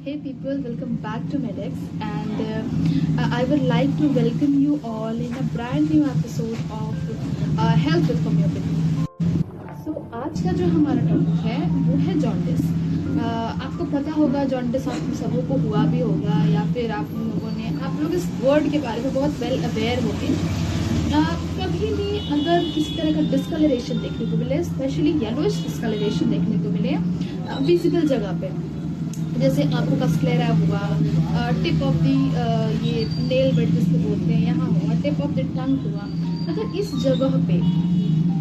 Hey people, welcome back to Medex and I would like to welcome you all in a brand new episode of Health with Homeopathy. So आज का जो हमारा topic है वो है jaundice. आपको पता होगा जॉन्डिस आप सबों को हुआ भी होगा या फिर आप लोग इस वर्ड के बारे में बहुत वेल अवेयर होंगे। कभी भी अगर किसी तरह का डिस्कलरेशन देखने को मिले, स्पेशली येलोइश डिस्कलरेशन देखने को मिले विजिबल जगह पे, जैसे आंखों का स्क्लेरा हुआ, टिप ऑफ दी ये नेल बेड जिसको बोलते हैं यहाँ हुआ, टिप ऑफ द टंग हुआ, अगर इस जगह पे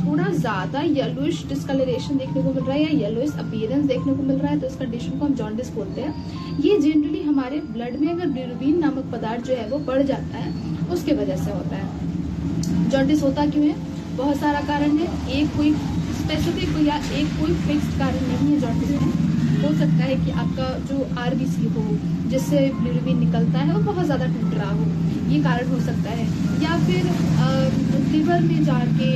थोड़ा ज़्यादा येलोइश डिस्कलरेशन देखने को मिल रहा है या येलोइश अपीयरेंस देखने को मिल रहा है तो इस कंडीशन को हम जॉन्डिस बोलते हैं। ये जनरली हमारे ब्लड में अगर बिलिरुबिन नामक पदार्थ जो है वो बढ़ जाता है उसके वजह से होता है। जॉन्डिस होता क्यों है? बहुत सारा कारण है, एक कोई स्पेसिफिक या एक कोई फिक्स्ड कारण नहीं है जॉन्डिस में। हो सकता है कि आपका जो आरबीसी हो जिससे बिलिरुबिन निकलता है वो बहुत ज़्यादा टूट रहा हो, ये कारण हो सकता है। या फिर लिवर में जाके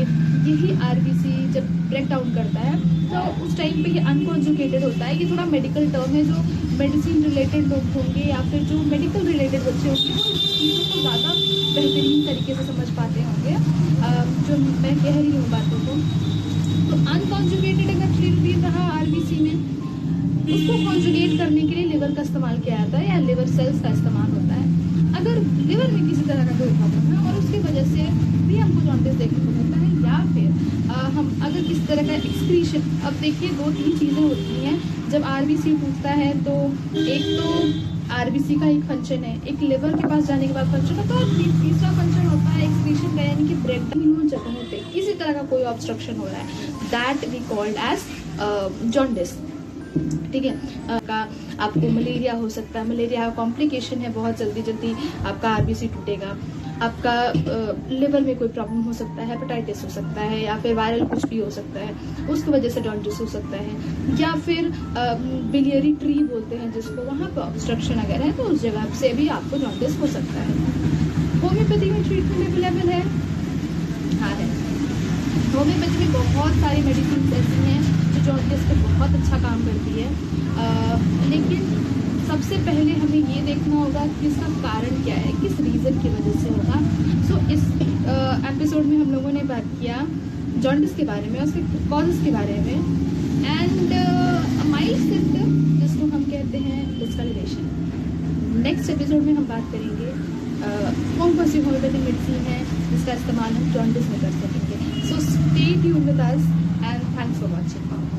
यही आरबीसी जब ब्रेक डाउन करता है तो उस टाइम पे ये अनकॉन्जुगेटेड होता है। ये थोड़ा मेडिकल टर्म है, जो मेडिसिन रिलेटेड लोग होंगे या फिर जो मेडिकल रिलेटेड बच्चे होंगे वो इस चीज़ों को ज़्यादा बेहतरीन तरीके से समझ पाते होंगे जो मैं कह रही हूँ बातों को। तो अनकॉन्जुगेटेड अगर बिलिरुबिन रहा आरबीसी में, उसको कॉन्जुगेट करने के लिए लिवर का इस्तेमाल किया जाता है या लिवर सेल्स का इस्तेमाल होता है। अगर लिवर में किसी तरह का कोई प्रॉब्लम है और उसकी वजह से भी हमको जॉन्डिस देखने को मिलता है, या फिर हम अगर किसी तरह का एक्सक्रीशन, अब देखिए 2-3 चीज़ें होती हैं जब आरबीसी टूटता है। तो एक तो आरबीसी का एक फंक्शन है, एक लिवर के पास जाने के बाद फंक्शन होता है, और तीसरा फंक्शन होता है एक्सक्रीशन का, यानी कि ब्रेक डाउन जगहों पे किसी तरह का कोई ऑब्स्ट्रक्शन हो रहा है, that we called as jaundice. ठीक है। आपको मलेरिया हो सकता है, मलेरिया का कॉम्प्लिकेशन है, बहुत जल्दी आपका आरबीसी टूटेगा। आपका लिवर में कोई प्रॉब्लम हो सकता है, हेपेटाइटिस हो सकता है, या फिर वायरल कुछ भी हो सकता है, उसकी वजह से जॉन्डिस हो सकता है। या फिर बिलियरी ट्री बोलते हैं जिसको, वहाँ पर ऑब्स्ट्रक्शन अगर है तो उस जगह से भी आपको जॉन्डिस हो सकता है। होम्योपैथी में ट्रीटमेंट अवेलेबल है? हाँ है। होम्योपैथी में बहुत सारी मेडिसिन ऐसी हैं जो जॉन्डिस पे बहुत अच्छा काम करती है, लेकिन सबसे पहले हमें ये देखना होगा कि इसका कारण क्या है, किस रीज़न की वजह से होगा। सो इस एपिसोड में हम लोगों ने बात किया जॉन्डिस के बारे में, उसके कॉजेस के बारे में, एंड माइल्ड सिम्टम जिसको हम कहते हैं डिस्कलरेशन। नेक्स्ट एपिसोड में हम बात करेंगे कौन सी होम्योपैथिक मेडिसिन है जिसका इस्तेमाल हम जॉन्डिस में कर सकेंगे। So stay tuned with us and thanks for watching.